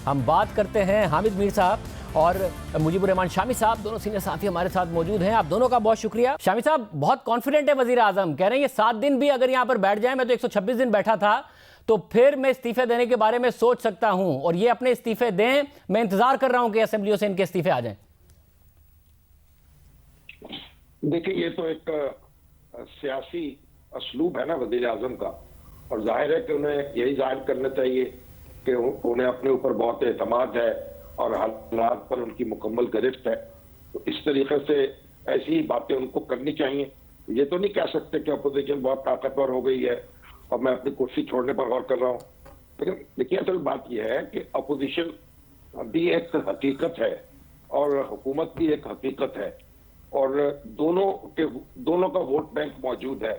हम बात करते हैं हामिद मीर साहब और मुजीबुर रहमान शामी साहब, दोनों सीनियर साथी हमारे साथ मौजूद हैं। आप दोनों का बहुत शुक्रिया। शामी साहब, बहुत कॉन्फिडेंट है वजीर आजम, कह रहे हैं ये 7 दिन भी अगर यहाँ पर बैठ जाए, मैं तो 126 दिन बैठा था, तो फिर मैं इस्तीफे देने के बारे में सोच सकता हूं और ये अपने इस्तीफे दें। मैं इंतजार कर रहा हूं कि असेंबलियों से इनके इस्तीफे आ जाएं। देखिए, ये तो एक सियासी असलूब है ना वजीर आजम का, और जाहिर है कि उन्हें यही जाहिर करना चाहिए कि उन्हें अपने ऊपर बहुत एतमाद है और हालात पर उनकी मुकम्मल गिरफ्त है। तो इस तरीके से ऐसी बातें उनको करनी चाहिए। ये तो नहीं कह सकते कि अपोजिशन बहुत ताकतवर हो गई है और मैं अपनी कुर्सी छोड़ने पर गौर कर रहा हूँ। लेकिन देखिए, असल बात यह है कि अपोजिशन भी एक हकीकत है और हुकूमत भी एक हकीकत है, और दोनों का वोट बैंक मौजूद है,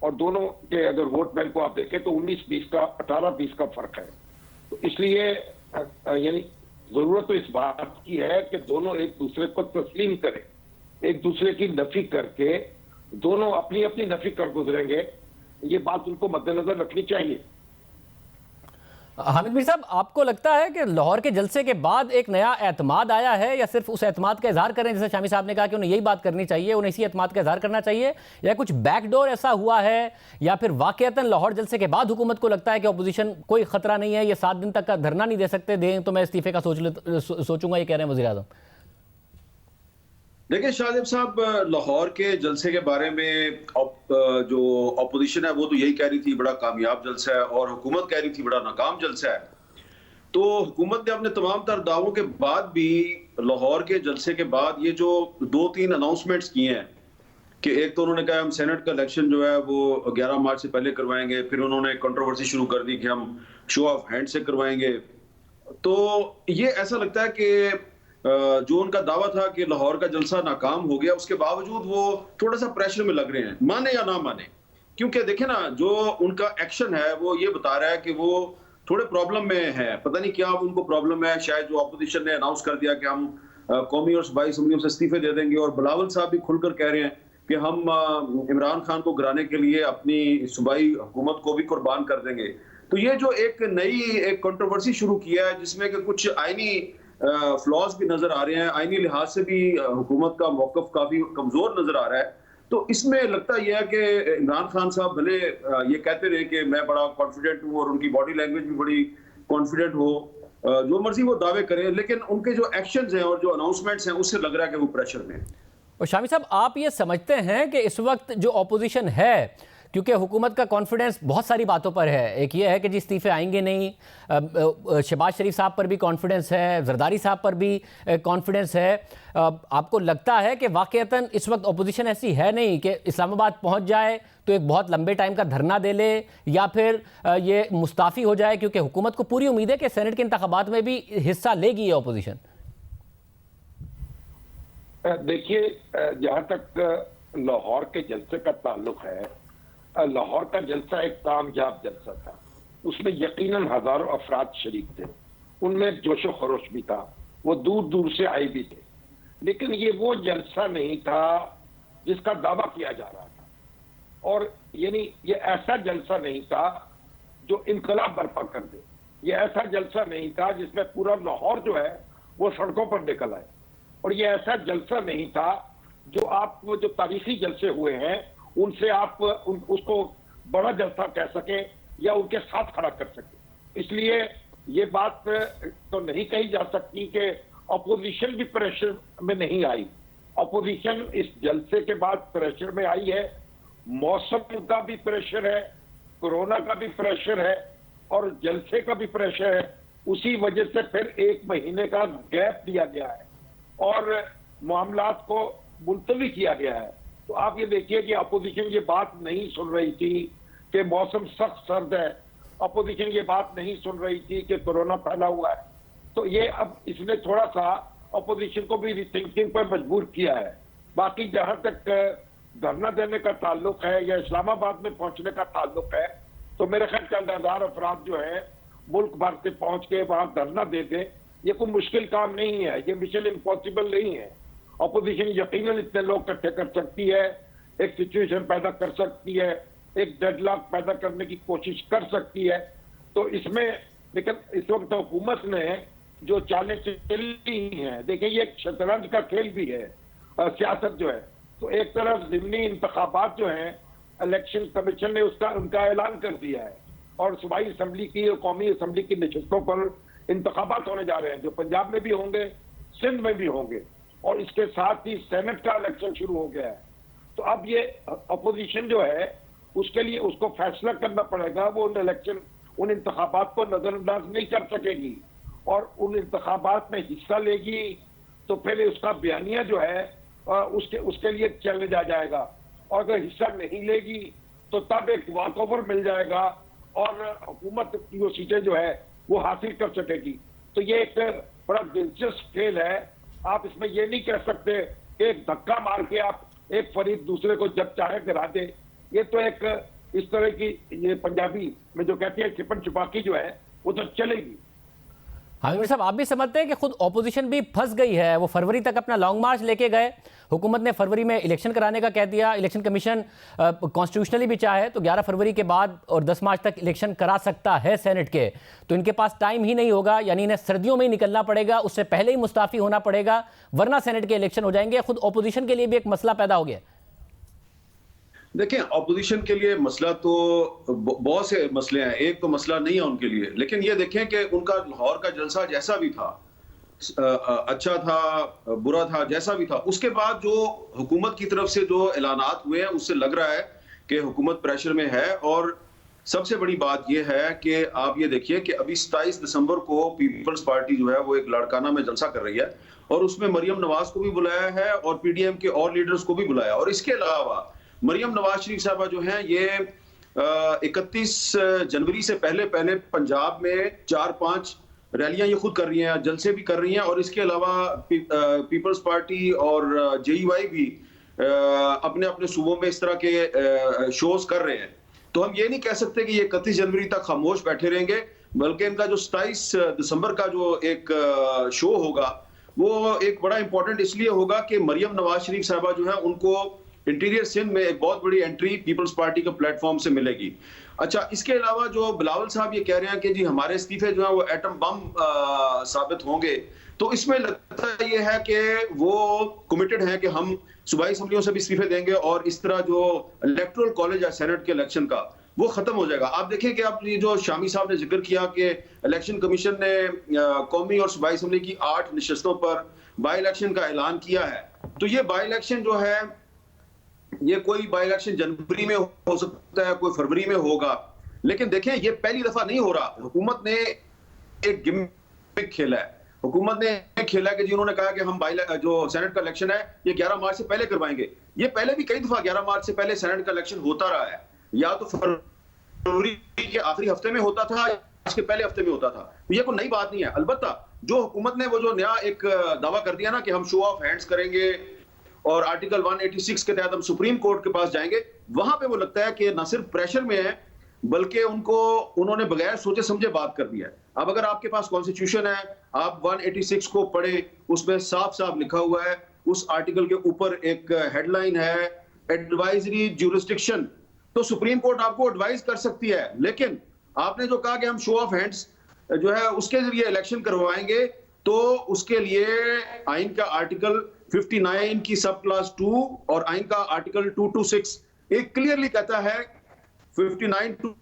और दोनों के अगर वोट बैंक को आप देखें तो 19-20 का 18-20 का फर्क है। तो इसलिए यानी जरूरत तो इस बात की है कि दोनों एक दूसरे को तस्लीम करें, एक दूसरे की नफी करके दोनों अपनी अपनी नफी कर गुजरेंगे। ये बात उनको मद्देनजर रखनी चाहिए। हामिद मीर साहब, आपको लगता है कि लाहौर के जलसे के बाद एक नया एतमाद आया है, या सिर्फ उस एतमाद का इजहार करें, जैसे शामी साहब ने कहा कि उन्हें यही बात करनी चाहिए, उन्हें इसी एतमाद का इजहार करना चाहिए, या कुछ बैकडोर ऐसा हुआ है, या फिर वाकईतन लाहौर जलसे के बाद हुकूमत को लगता है कि अपोजिशन कोई खतरा नहीं है, ये 7 दिन तक का धरना नहीं दे सकते, दें तो मैं इस्तीफे का सोचूंगा, ये कह रहे हैं वजीर आजम। देखिए शाहजेब साहब, लाहौर के जलसे के बारे में जो अपोजिशन है वो तो यही कह रही थी बड़ा कामयाब जलसा है, और हुकूमत कह रही थी बड़ा नाकाम जलसा है। तो हुकूमत ने अपने तमाम तर दावों के बाद भी लाहौर के जलसे के बाद ये जो 2-3 अनाउंसमेंट्स किए हैं कि एक तो उन्होंने कहा हम सेनेट का इलेक्शन जो है वो 11 मार्च से पहले करवाएंगे, फिर उन्होंने कंट्रोवर्सी शुरू कर दी कि हम शो ऑफ हैंड से करवाएंगे। तो ये ऐसा लगता है कि जो उनका दावा था कि लाहौर का जलसा नाकाम हो गया, उसके बावजूद वो थोड़ा सा प्रेशर में लग रहे हैं, माने या ना माने। क्योंकि देखे ना, जो उनका एक्शन है वो ये बता रहा है कि वो थोड़े प्रॉब्लम में है। पता नहीं क्या उनको प्रॉब्लम है। शायद जो अपोजिशन ने अनाउंस कर दिया कि हम कौमी और सूबाई असम्बलियों से इस्तीफे दे देंगे, और बिलावल साहब भी खुलकर कह रहे हैं कि हम इमरान खान को गिराने के लिए अपनी सूबाई हुकूमत को भी कुर्बान कर देंगे। तो ये जो एक नई एक कंट्रोवर्सी शुरू किया है, जिसमें कि कुछ आईनी फ्लॉज भी नजर आ रहे हैं, आईनी लिहाज से भी हुकूमत का मौकफ काफी कमजोर नजर आ रहा है। तो इसमें लगता यह है कि इमरान खान साहब भले ये कहते रहे कि मैं बड़ा कॉन्फिडेंट हूँ, और उनकी बॉडी लैंग्वेज भी बड़ी कॉन्फिडेंट हो, जो मर्जी वो दावे करें, लेकिन उनके जो एक्शंस हैं और जो अनाउंसमेंट्स हैं उससे लग रहा है कि वो प्रेशर में है। और शामी साहब, आप ये समझते हैं कि इस वक्त जो ऑपोजिशन है, क्योंकि हुकूमत का कॉन्फिडेंस बहुत सारी बातों पर है, एक ये है कि जी इस्तीफे आएंगे नहीं, शहबाज शरीफ साहब पर भी कॉन्फिडेंस है, जरदारी साहब पर भी कॉन्फिडेंस है, आपको लगता है कि वाकईतन इस वक्त ऑपोजिशन ऐसी है नहीं कि इस्लामाबाद पहुंच जाए तो एक बहुत लंबे टाइम का धरना दे ले, या फिर ये मुस्ताफ़ी हो जाए, क्योंकि हुकूमत को पूरी उम्मीद है कि सेनेट के इंतखाबात में भी हिस्सा लेगी ये ऑपोजिशन? देखिए, जहां तक लाहौर के जलसे का ताल्लुक है, लाहौर का जलसा एक कामयाब जलसा था। उसमें यकीनन हजारों अफराद शरीक थे, उनमें जोशो खरोश भी था, वो दूर दूर से आए भी थे। लेकिन ये वो जलसा नहीं था जिसका दावा किया जा रहा था, और यानी ये ऐसा जलसा नहीं था जो इनकलाब बर्पा कर दे। ये ऐसा जलसा नहीं था जिसमें पूरा लाहौर जो है वो सड़कों पर निकल आए, और ये ऐसा जलसा नहीं था जो आप वो जो तारीखी जलसे हुए हैं उनसे आप उसको बड़ा जलसा कह सके या उनके साथ खड़ा कर सके। इसलिए ये बात तो नहीं कही जा सकती कि अपोजिशन भी प्रेशर में नहीं आई। अपोजिशन इस जलसे के बाद प्रेशर में आई है, मौसम का भी प्रेशर है, कोरोना का भी प्रेशर है, और जलसे का भी प्रेशर है। उसी वजह से फिर 1 महीने का गैप दिया गया है और मामलात को मुलतवी किया गया है। तो आप ये देखिए कि अपोजिशन ये बात नहीं सुन रही थी कि मौसम सख्त सर्द है, अपोजिशन ये बात नहीं सुन रही थी कि कोरोना फैला हुआ है। तो ये अब इसने थोड़ा सा अपोजिशन को भी रिथिंकिंग पर मजबूर किया है। बाकी जहां तक धरना देने का ताल्लुक है या इस्लामाबाद में पहुंचने का ताल्लुक है, तो मेरे ख्याल चंद हजार अफराद जो है मुल्क भर से पहुंच के वहां धरना दे दें, ये कोई मुश्किल काम नहीं है, ये मिशन इम्पॉसिबल नहीं है। अपोजिशन यकीनन इतने लोग इकट्ठे कर सकती है, एक सिचुएशन पैदा कर सकती है, एक डेडलॉक पैदा करने की कोशिश कर सकती है। तो इसमें लेकिन इस वक्त हुकूमत ने जो चालें चली हैं, देखिए ये एक शतरंज का खेल भी है सियासत जो है। तो एक तरफ ज़िमनी इंतखाबात जो हैं, इलेक्शन कमीशन ने उनका ऐलान कर दिया है और सूबाई असम्बली की और कौमी असम्बली की नशस्तों पर इंतखाबात होने जा रहे हैं, जो पंजाब में भी होंगे, सिंध में भी होंगे, और इसके साथ ही सेनेट का इलेक्शन शुरू हो गया है। तो अब ये अपोजिशन जो है उसके लिए उसको फैसला करना पड़ेगा, वो उन इंतखाबात को नजरअंदाज नहीं कर सकेगी और उन इंतखाबात में हिस्सा लेगी तो फिर उसका बयानिया जो है उसके लिए चैलेंज आ जाएगा, और अगर हिस्सा नहीं लेगी तो तब एक वॉक ओवर मिल जाएगा और हुकूमत की वो सीटें जो है वो हासिल कर सकेगी। तो ये एक बड़ा दिलचस्प खेल है। आप इसमें ये नहीं कह सकते कि एक धक्का मार के आप एक फरीद दूसरे को जब चाहे गिरा दे। ये तो एक इस तरह की, ये पंजाबी में जो कहती है छिपन छुपाकी जो है वो तो चलेगी। हामिद साहब, आप भी समझते हैं कि खुद ऑपोजिशन भी फंस गई है? वो फरवरी तक अपना लॉन्ग मार्च लेके गए, हुकूमत ने फरवरी में इलेक्शन कराने का कह दिया, इलेक्शन कमीशन कॉन्स्टिट्यूशनली भी चाहे तो 11 फरवरी के बाद और 10 मार्च तक इलेक्शन करा सकता है सेनेट के, तो इनके पास टाइम ही नहीं होगा, यानी इन्हें सर्दियों में ही निकलना पड़ेगा, उससे पहले ही मुस्ताफी होना पड़ेगा, वरना सेनेट के इलेक्शन हो जाएंगे। खुद ऑपोजिशन के लिए भी एक मसला पैदा हो गया। देखिए, ऑपोजिशन के लिए मसला तो बहुत से मसले हैं, एक तो मसला नहीं है उनके लिए, लेकिन ये देखें कि उनका लाहौर का जलसा जैसा भी था, अच्छा था, बुरा था, जैसा भी था, उसके बाद जो हुकूमत की तरफ से जो ऐलानात हुए हैं उससे लग रहा है कि हुकूमत प्रेशर में है। और सबसे बड़ी बात यह है कि आप ये देखिए कि अभी 27 दिसंबर को पीपल्स पार्टी जो है वो एक लाड़काना में जलसा कर रही है और उसमें मरियम नवाज को भी बुलाया है और पीडीएम के और लीडर्स को भी बुलाया। और इसके अलावा मरियम नवाज शरीफ साहबा जो हैं ये 31 जनवरी से पहले पंजाब में 4-5 रैलियां ये खुद कर रही हैं, जलसे भी कर रही हैं, और इसके अलावा पीपल्स पार्टी और जेयूआई भी अपने अपने सूबों में इस तरह के शोज कर रहे हैं। तो हम ये नहीं कह सकते कि ये 31 जनवरी तक खामोश बैठे रहेंगे, बल्कि इनका जो 27 दिसंबर का जो एक शो होगा वो एक बड़ा इंपॉर्टेंट इसलिए होगा कि मरियम नवाज शरीफ साहबा जो है उनको इंटीरियर सिंध में एक बहुत बड़ी एंट्री पीपल्स पार्टी के प्लेटफॉर्म से मिलेगी। अच्छा, इसके अलावा जो बिलावल साहब ये कह रहे हैं कि जी हमारे इस्तीफे जो है वो एटम बम साबित होंगे, तो इसमें लगता ये है कि वो कमिटेड है कि हम सूबाई असम्बलियों से भी इस्तीफे देंगे और इस तरह जो इलेक्टोरल कॉलेज है सेनेट के इलेक्शन का वो खत्म हो जाएगा। आप देखें कि अब ये जो शामी साहब ने जिक्र किया कि इलेक्शन कमीशन ने कौमी और सूबाई असम्बली की 8 नशस्तों पर बाई इलेक्शन का ऐलान किया है, तो ये बाई इलेक्शन जो है ये कोई बाई इलेक्शन जनवरी में हो सकता है, कोई फरवरी में होगा, लेकिन देखें ये पहली दफा नहीं हो रहा। हुकूमत ने एक गिमिक खेला है, हुकूमत ने खेला कि जी उन्होंने कहा कि हम जो सेनेट का इलेक्शन है ये 11 मार्च से पहले करवाएंगे। ये पहले भी कई दफा 11 मार्च से पहले सेनेट का इलेक्शन होता रहा है, या तो फरवरी के आखिरी हफ्ते में होता था, इसके पहले हफ्ते में होता था, तो ये कोई नई बात नहीं है। अलबत्ता जो हुकूमत ने वो जो नया एक दावा कर दिया ना कि हम शो ऑफ हैंड्स करेंगे और आर्टिकल 186 के तहत हम सुप्रीम कोर्ट के पास जाएंगे, वहां पे वो लगता है कि न सिर्फ प्रेशर में है बल्कि उन्होंने बगैर सोचे समझे बात कर दिया है। अब अगर आपके पास कॉन्स्टिट्यूशन है, आप 186 को पढ़े, उसमें साफ साफ लिखा हुआ है, उस आर्टिकल के ऊपर एक हेडलाइन है एडवाइजरी ज्यूरिसडिक्शन, तो सुप्रीम कोर्ट आपको एडवाइज कर सकती है। लेकिन आपने जो कहा कि हम शो ऑफ हैंड्स जो है उसके जरिए इलेक्शन करवाएंगे, तो उसके लिए आइन का आर्टिकल 59 की सब क्लास 2 और आइन का आर्टिकल 226 एक क्लियरली कहता है, 59(2)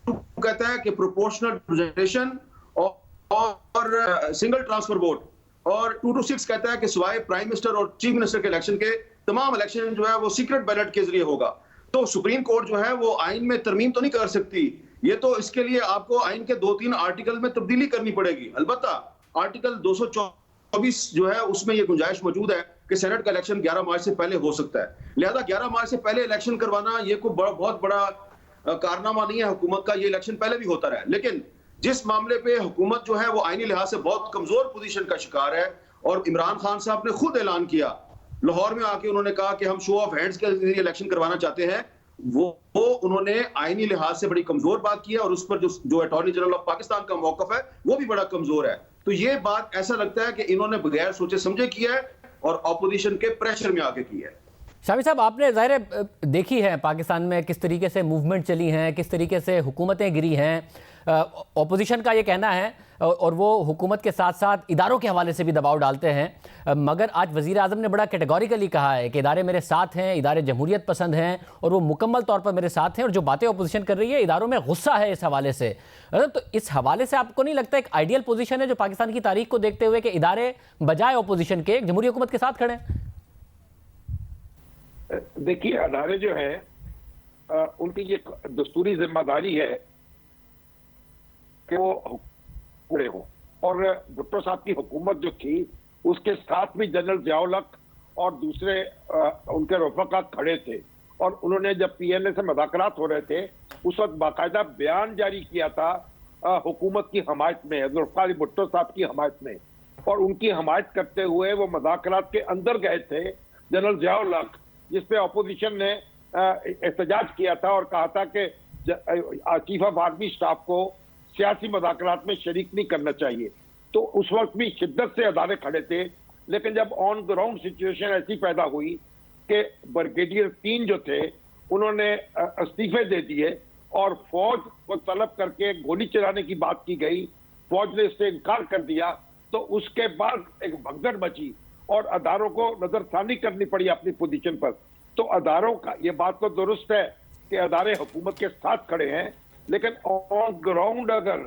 कहता है कि प्रोपोर्शनल रिप्रेजेंटेशन और सिंगल ट्रांसफर वोट, और 226 कहता है कि सिवाय प्राइम मिनिस्टर और चीफ मिनिस्टर के इलेक्शन के तमाम इलेक्शन जो है वो सीक्रेट बैलेट के जरिए होगा। तो सुप्रीम कोर्ट जो है वो आइन में तरमीम तो नहीं कर सकती, ये तो इसके लिए आपको आइन के 2-3 आर्टिकल में तब्दीली करनी पड़ेगी। अलबत्ता आर्टिकल 224 जो है उसमें ये गुंजाइश मौजूद है कि सेनेट का इलेक्शन 11 मार्च से पहले हो सकता है, लिहाजा 11 मार्च से पहले इलेक्शन करवाना ये कोई बहुत बड़ा कारनामा नहीं है हुकूमत का, ये इलेक्शन पहले भी होता रहा है। लेकिन जिस मामले पे हुकूमत जो है वो आईनी लिहाज से बहुत कमजोर पोजीशन का शिकार है, और इमरान खान साहब ने खुद ऐलान किया लाहौर में आके, उन्होंने कहा कि हम शो ऑफ हैंड्स के जरिए इलेक्शन करवाना चाहते हैं, वो उन्होंने आईनी लिहाज से बड़ी कमजोर बात की है, और उस पर जो अटॉर्नी जनरल ऑफ पाकिस्तान का मौकफ है वो भी बड़ा कमजोर है। तो ये बात ऐसा लगता है कि इन्होंने बगैर सोचे समझे किया है और ऑपोजिशन के प्रेशर में आके किया है। शामी साहब, आपने ज़ाहिर देखी है पाकिस्तान में किस तरीके से मूवमेंट चली हैं, किस तरीके से हुकूमतें गिरी हैं, ऑपोजिशन का ये कहना है और वो हुकूमत के साथ साथ इदारों के हवाले से भी दबाव डालते हैं, मगर आज वज़ीर आज़म ने बड़ा कैटेगोरिकली कहा है कि इदारे मेरे साथ हैं, इदारे जमहूरियत पसंद हैं और वो मुकम्मल तौर पर मेरे साथ हैं, और जो बातें ऑपोजिशन कर रही है इदारों में गुस्सा है इस हवाले से। तो इस हवाले से आपको नहीं लगता एक आइडियल पोजीशन है जो पाकिस्तान की तारीख को देखते हुए कि इदारे बजाय ऑपोजिशन के जमहूरी हुकूमत के साथ खड़े हैं? देखिए, अदारे जो है उनकी ये दस्तूरी जिम्मेदारी है कि वो खड़े हो, और भुट्टो साहब की हुकूमत जो थी उसके साथ भी जनरल जियाउल हक और दूसरे उनके रफका खड़े थे, और उन्होंने जब पीएनए से मुज़ाकरात हो रहे थे उस वक्त बाकायदा बयान जारी किया था हुकूमत की हमायत में, जुल्फ़िकार अली भुट्टो साहब की हमायत में, और उनकी हमायत करते हुए वो मुज़ाकरात के अंदर गए थे जनरल जियाउल हक, जिसपे अपोजिशन ने एहतजाज किया था और कहा था कि चीफ ऑफ आर्मी स्टाफ को सियासी मुज़ाकरात में शरीक नहीं करना चाहिए। तो उस वक्त भी शिद्दत से अदारे खड़े थे, लेकिन जब ऑन ग्राउंड सिचुएशन ऐसी पैदा हुई कि ब्रिगेडियर 3 जो थे उन्होंने इस्तीफे दे दिए और फौज को तलब करके गोली चलाने की बात की गई, फौज ने इससे इनकार कर दिया, तो उसके बाद एक भगदड़ मची और अदारों को नजरसानी करनी पड़ी अपनी पोजीशन पर। तो अदारों का ये बात तो दुरुस्त है कि अदारे हुकूमत के साथ खड़े हैं, लेकिन ऑन ग्राउंड अगर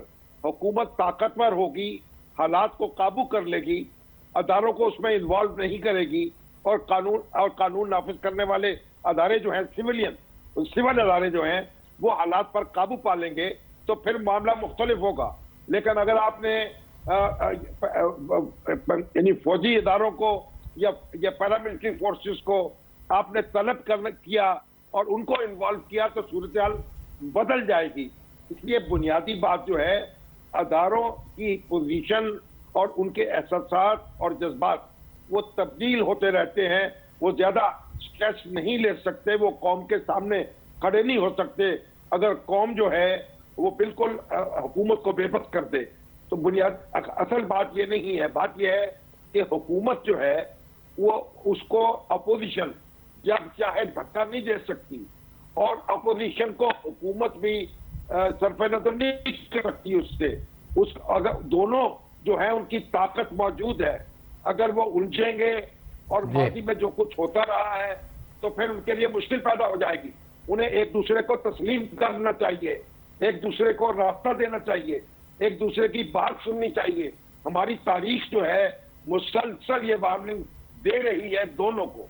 हुकूमत ताकतवर होगी, हालात को काबू कर लेगी, अदारों को उसमें इन्वॉल्व नहीं करेगी, और कानून नाफिज करने वाले अदारे जो हैं सिविल अदारे जो हैं वो हालात पर काबू पा लेंगे, तो फिर मामला मुख्तलिफ होगा। लेकिन अगर आपने यानी फौजी इदारों को या पैरामिलिट्री फोर्सेस को आपने तलब किया और उनको इन्वॉल्व किया तो सूरत हाल बदल जाएगी। इसलिए बुनियादी बात जो है, अदारों की पोजीशन और उनके एहसास और जज्बात वो तब्दील होते रहते हैं, वो ज्यादा स्ट्रेस नहीं ले सकते, वो कौम के सामने खड़े नहीं हो सकते अगर कौम जो है वो बिल्कुल हुकूमत को बेबस कर दे। तो असल बात ये नहीं है, बात ये है कि हुकूमत जो है वो उसको अपोजिशन जब चाहे धक्का नहीं दे सकती, और अपोजिशन को हुकूमत भी सरफे नजर नहीं कर सकती उससे। अगर दोनों जो है उनकी ताकत मौजूद है, अगर वो उलझेंगे और माजी में जो कुछ होता रहा है तो फिर उनके लिए मुश्किल पैदा हो जाएगी। उन्हें एक दूसरे को तस्लीम करना चाहिए, एक दूसरे को रास्ता देना चाहिए, एक दूसरे की बात सुननी चाहिए। हमारी तारीख जो है मुसलसल ये वार्निंग दे रही है दोनों को।